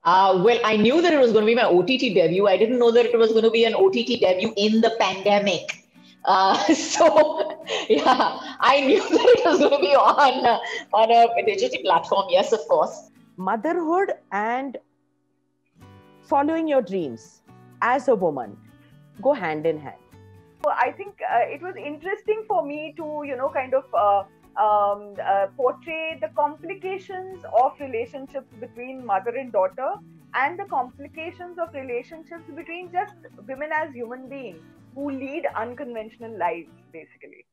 Well, I knew that it was going to be my OTT debut. I didn't know that it was going to be an OTT debut in the pandemic. So yeah, I knew that it was going to be on a digital platform. Yes, of course. Motherhood and following your dreams as a woman go hand in hand. I think it was interesting for me to, kind of portray the complications of relationships between mother and daughter, and the complications of relationships between just women as human beings who lead unconventional lives, basically.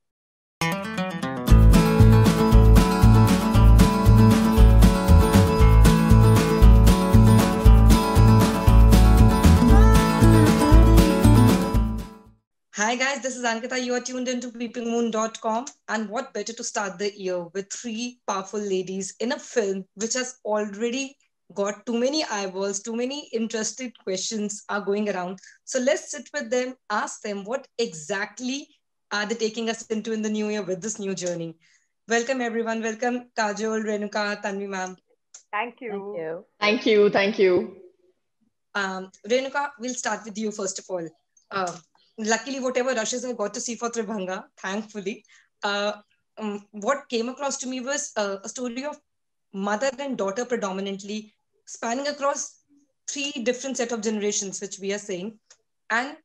Hi guys, this is Ankita. You are tuned into peepingmoon.com. And what better to start the year with three powerful ladies in a film which has already got too many eyeballs, too many interested questions are going around. So let's sit with them, ask them what exactly are they taking us into in the new year with this new journey. Welcome everyone. Welcome Kajol, Renuka, Tanvi ma'am. Thank you. Thank you. Thank you. Renuka, we'll start with you first of all. Luckily, whatever rushes I got to see for Tribhanga, thankfully, what came across to me was a story of mother and daughter predominantly, spanning across three different set of generations, which we are saying, and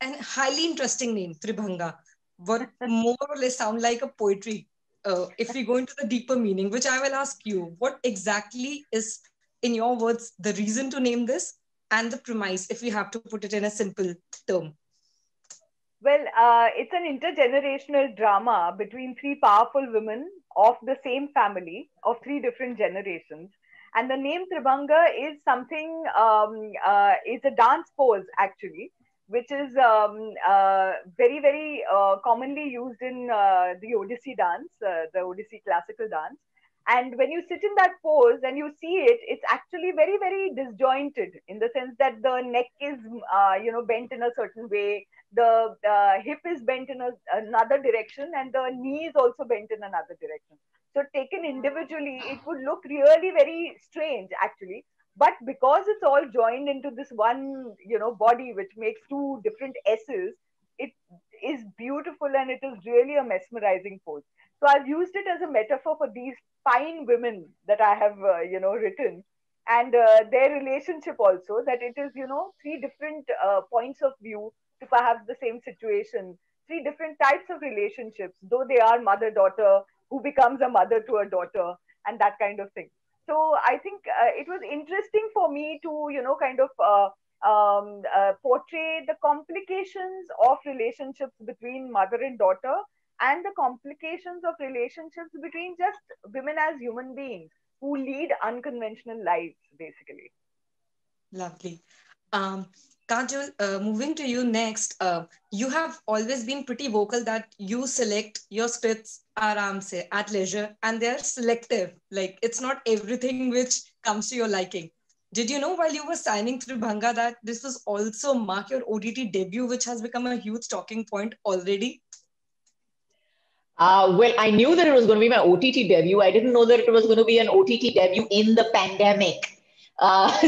an highly interesting name, Tribhanga, what more or less sound like a poetry. If we go into the deeper meaning, which I will ask you, what exactly is, in your words, the reason to name this and the premise, if we have to put it in a simple term? Well, it's an intergenerational drama between three powerful women of the same family of three different generations. And the name Tribhanga is something, it's a dance pose actually, which is very, very commonly used in the Odissi dance, the Odissi classical dance. And when you sit in that pose and you see it, it's actually very, very disjointed in the sense that the neck is, bent in a certain way, the hip is bent in another direction, and the knee is also bent in another direction. So taken individually, it would look really very strange actually. But because it's all joined into this one, body, which makes two different S's, it is beautiful and it is really a mesmerizing pose. So I've used it as a metaphor for these fine women that I have, written, and their relationship also. That it is, three different points of view to perhaps the same situation, three different types of relationships, though they are mother daughter, who becomes a mother to a daughter, and that kind of thing. So I think it was interesting for me to, kind of portray the complications of relationships between mother and daughter, and the complications of relationships between just women as human beings who lead unconventional lives, basically. Lovely. Um, Kajal, moving to you next, you have always been pretty vocal that you select your scripts aram se, at leisure, and they're selective. Like, it's not everything which comes to your liking. Did you know while you were signing through Bhanga that this was also mark your OTT debut, which has become a huge talking point already? Well, I knew that it was going to be my OTT debut. I didn't know that it was going to be an OTT debut in the pandemic.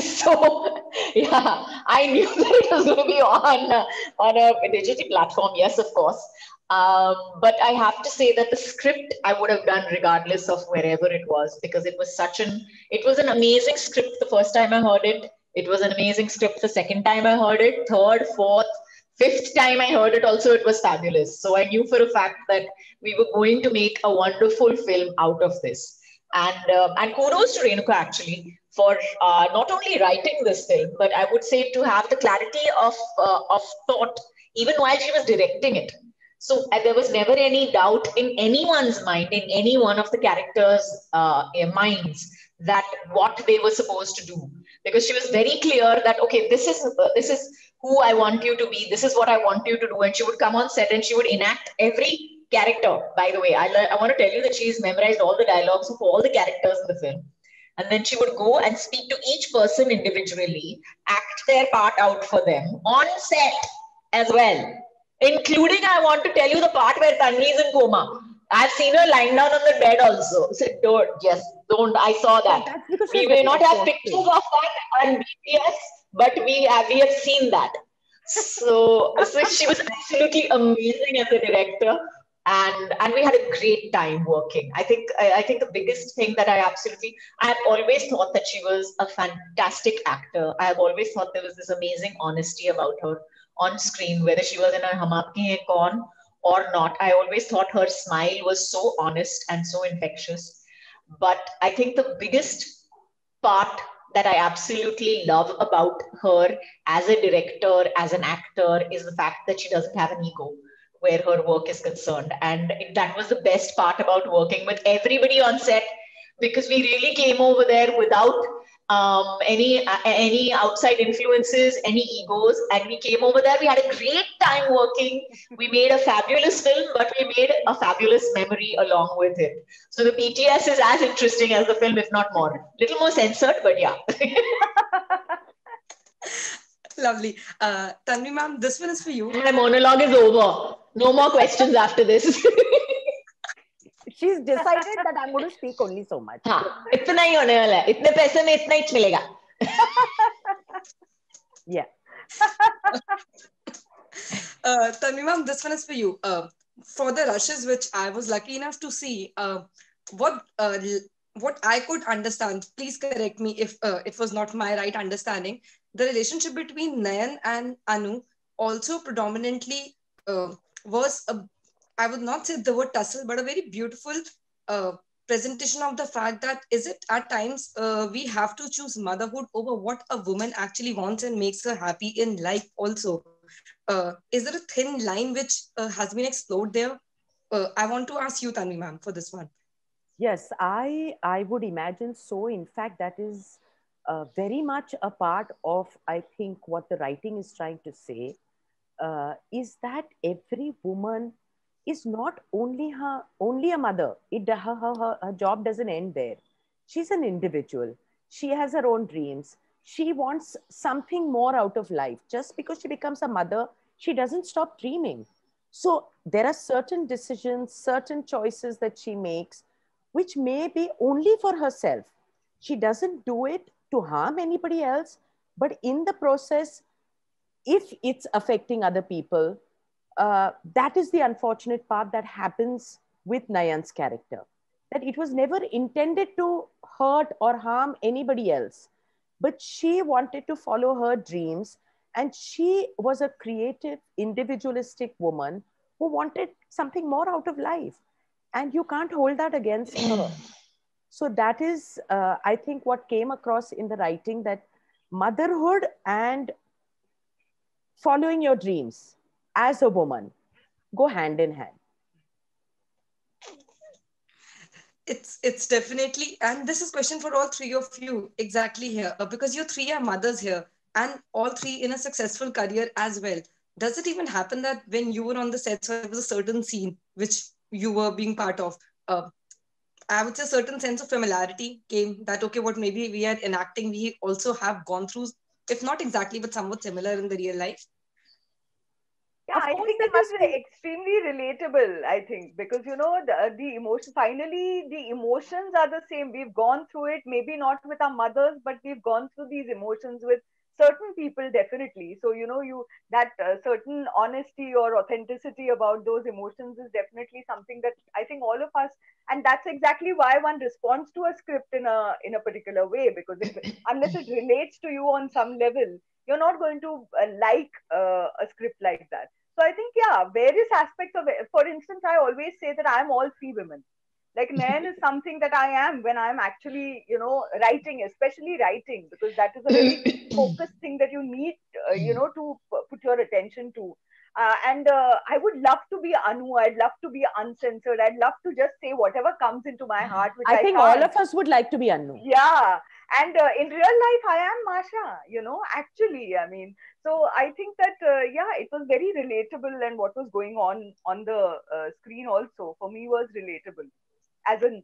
So yeah, I knew that it was going to be on a digital platform. Yes, of course. But I have to say that the script I would have done regardless of wherever it was, because it was an amazing script the first time I heard it. It was an amazing script the second time I heard it, third, fourth, fifth time I heard it also, it was fabulous. So I knew for a fact that we were going to make a wonderful film out of this. And kudos to Renuka actually for not only writing this film, but I would say to have the clarity of thought even while she was directing it. So there was never any doubt in anyone's mind, in any one of the characters' minds, that what they were supposed to do, because she was very clear that okay, this is who I want you to be, this is what I want you to do, and she would come on set and she would enact every character. By the way, I want to tell you that she's memorized all the dialogues of all the characters in the film, and then she would go and speak to each person individually, act their part out for them on set as well, including, I want to tell you, the part where Tanvi is in coma. I've seen her lying down on the bed also. So don't. I saw that. That's because We she's may very not have attractive. pictures of that on BTS, but we have seen that. So she was absolutely amazing as a director, and we had a great time working. I think the biggest thing that I've always thought that she was a fantastic actor. I've always thought there was this amazing honesty about her on screen, whether she was in a Hum Aapke Hain Kaun or not. I always thought her smile was so honest and so infectious. But I think the biggest part that I absolutely love about her as a director, as an actor, is the fact that she doesn't have an ego where her work is concerned. And that was the best part about working with everybody on set, because we really came over there without any outside influences, any egos, and we came over there. We had a great time working. We made a fabulous film, but we made a fabulous memory along with it. So the BTS is as interesting as the film, if not more. Little more censored, but yeah. Lovely. Tanvi ma'am, this one is for you. My monologue is over. No more questions after this. She's decided that I'm going to speak only so much. हाँ, इतना ही होने वाला है. इतने पैसे में इतना ही मिलेगा. Yeah. Tanvi ma'am, this one is for you. For the rushes which I was lucky enough to see, what I could understand, please correct me if it was not my right understanding, the relationship between Nayan and Anu also predominantly was I would not say the word tussle, but a very beautiful presentation of the fact that is it at times we have to choose motherhood over what a woman actually wants and makes her happy in life also. Is there a thin line which has been explored there? I want to ask you, Tanvi ma'am, for this one. Yes, I would imagine so. In fact, that is very much a part of, I think, what the writing is trying to say, is that every woman is not only a mother. Her job doesn't end there. She's an individual. She has her own dreams. She wants something more out of life. Just because she becomes a mother, she doesn't stop dreaming. So there are certain decisions, certain choices that she makes, which may be only for herself. She doesn't do it to harm anybody else, but in the process, if it's affecting other people, that is the unfortunate part that happens with Nayan's character. That it was never intended to hurt or harm anybody else, but she wanted to follow her dreams, and she was a creative, individualistic woman who wanted something more out of life. And you can't hold that against her. So that is, I think, what came across in the writing, that motherhood and following your dreams as a woman go hand in hand. It's definitely, and this is question for all three of you exactly here, because you three are mothers here and all three in a successful career as well. Does it even happen that when you were on the set, so there was a certain scene which you were being part of, I would say a certain sense of familiarity came that, okay, what maybe we are enacting, we also have gone through, if not exactly, but somewhat similar in the real life? Yeah, I think it was extremely relatable, I think, because, the emotion, finally, the emotions are the same. We've gone through it, maybe not with our mothers, but we've gone through these emotions with certain people, definitely. So, that certain honesty or authenticity about those emotions is definitely something that I think all of us, and that's exactly why one responds to a script in a particular way, because unless it relates to you on some level, you're not going to like a script like that. So I think, yeah, various aspects of it. For instance, I always say that I'm all three women. Like Nayan is something that I am when I'm actually, writing, especially writing, because that is a very focused thing that you need, to put your attention to. And I would love to be Anu. I'd love to be uncensored. I'd love to just say whatever comes into my heart. Which I think all of us would like to be Anu. Yeah. And in real life, I am Masha, actually, I mean. So I think that, it was very relatable, and what was going on the screen also for me was relatable as a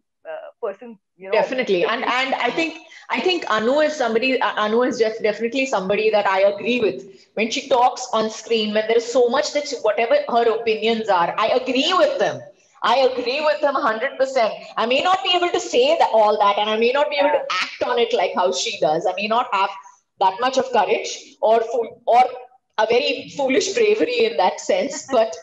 person, Definitely. And I think Anu is just definitely somebody that I agree with. When she talks on screen, when there is so much that whatever her opinions are, I agree with them. I agree with him 100%. I may not be able to say that, all that, and I may not be able to act on it like how she does. I may not have that much of courage or a very foolish bravery in that sense. But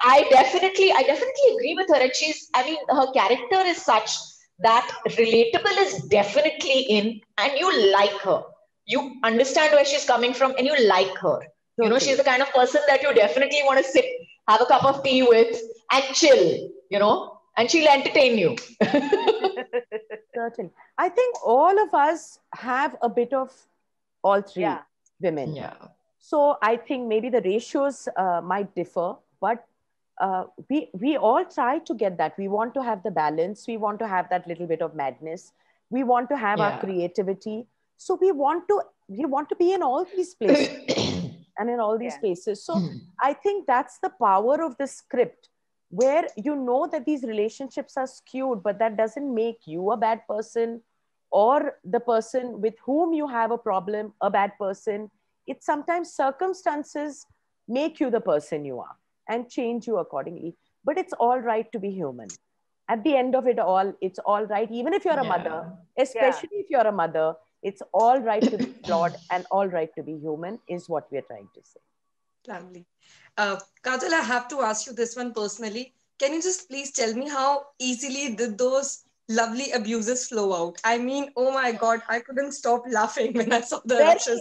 I definitely agree with her. And I mean, her character is such that relatable is definitely in, and you like her. You understand where she's coming from, and you like her. You know, she's the kind of person that you definitely want to sit, have a cup of tea with, and chill, and she'll entertain you. Certainly. I think all of us have a bit of all three women. Yeah. So I think maybe the ratios might differ, but we all try to get that. We want to have the balance. We want to have that little bit of madness. We want to have our creativity. So we want to be in all these places and in all these places. So I think that's the power of the script, where you know that these relationships are skewed, but that doesn't make you a bad person or the person with whom you have a problem a bad person. It's sometimes circumstances make you the person you are and change you accordingly. But it's all right to be human. At the end of it all, it's all right. Even if you're a mother, especially if you're a mother, it's all right to be flawed and all right to be human is what we're trying to say. Lovely. Kajal, I have to ask you this one personally. Can you just please tell me how easily did those lovely abuses flow out? I mean, oh my God, I couldn't stop laughing when I saw the rushes.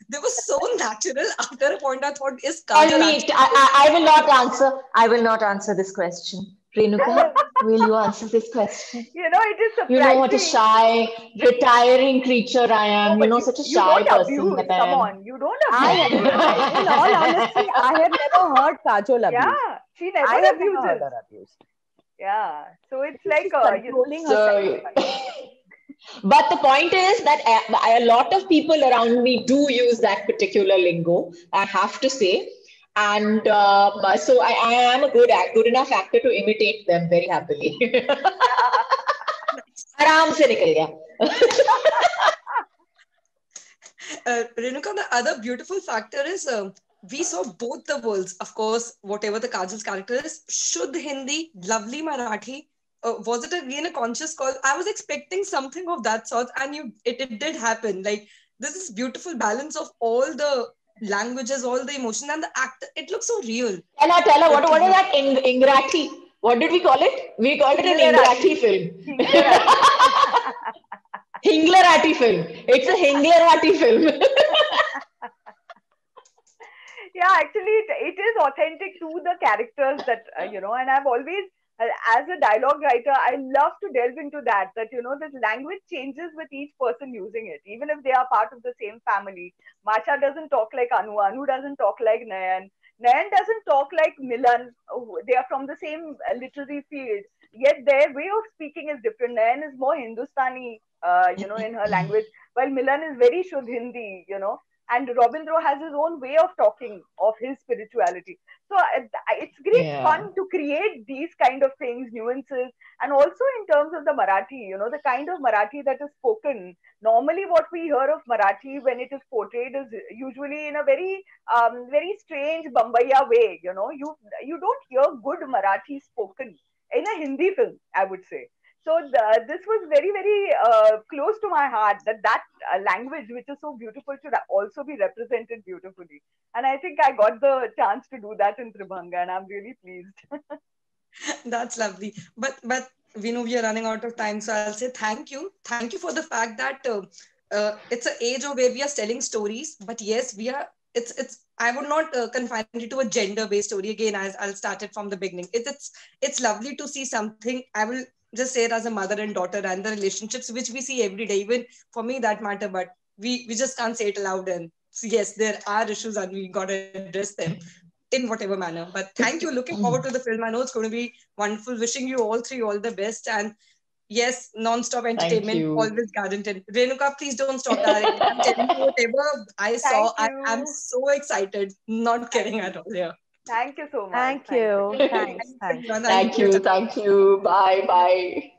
They were so natural. After a point, I thought, is Kajal... I will not answer. I will not answer this question. Renuka, will you answer this question? It is surprising. You know what a shy, retiring creature I am. Such a shy person that I am. Come on, you don't abuse. In all honesty, I have never heard Kajol abuse. Yeah, she never abuses. Heard her abuse. Yeah, so it's like controlling herself. But the point is that a lot of people around me do use that particular lingo, I have to say. And so I am a good enough actor to imitate them very happily. Aram se nikal gaya. Renuka, the other beautiful factor is we saw both the worlds. Of course, whatever the Kajal's character is, Shuddh Hindi, lovely Marathi. Was it again a conscious call? I was expecting something of that sort, and it did happen. Like, this is beautiful balance of all the languages, all the emotion, and the actor. It looks so real. Tell her, what is that Ingrathi? What did we call it? We called it an Ingrathi film. Hinglerati film. It's a Hinglerati film. Yeah, actually, it is authentic to the characters that, and I've always, as a dialogue writer, I love to delve into that, this language changes with each person using it, even if they are part of the same family. Masha doesn't talk like Anu, Anu doesn't talk like Nayan, Nayan doesn't talk like Milan. They are from the same literary field, yet their way of speaking is different. Nayan is more Hindustani, in her language, while Milan is very Shuddh Hindi, and Robindro has his own way of talking of his spirituality. So it's great fun to create these kind of things, nuances, and also in terms of the Marathi, the kind of Marathi that is spoken. Normally, what we hear of Marathi when it is portrayed is usually in a very, very strange Bombaya way. You don't hear good Marathi spoken in a Hindi film, I would say. So this was very, very close to my heart, that language, which is so beautiful, should also be represented beautifully. And I think I got the chance to do that in Tribhanga, and I'm really pleased. That's lovely. But we know we are running out of time, so I'll say thank you. Thank you for the fact that it's an age of where we are telling stories. But yes, we are. It's. I would not confine it to a gender-based story again. As I'll start it from the beginning. It's lovely to see something. I will just say it as a mother and daughter and the relationships which we see every day. Even for me, that matter. But we just can't say it aloud. And so yes, there are issues and we got to address them in whatever manner. But thank you. Looking forward to the film. I know it's going to be wonderful. Wishing you all three all the best. And yes, non-stop entertainment, always guaranteed. Renuka, please don't stop that. I'm telling you, whatever I saw, I am so excited. Not kidding at all. Yeah. Thank you so much. Thank you. Thanks. Thank you. Bye.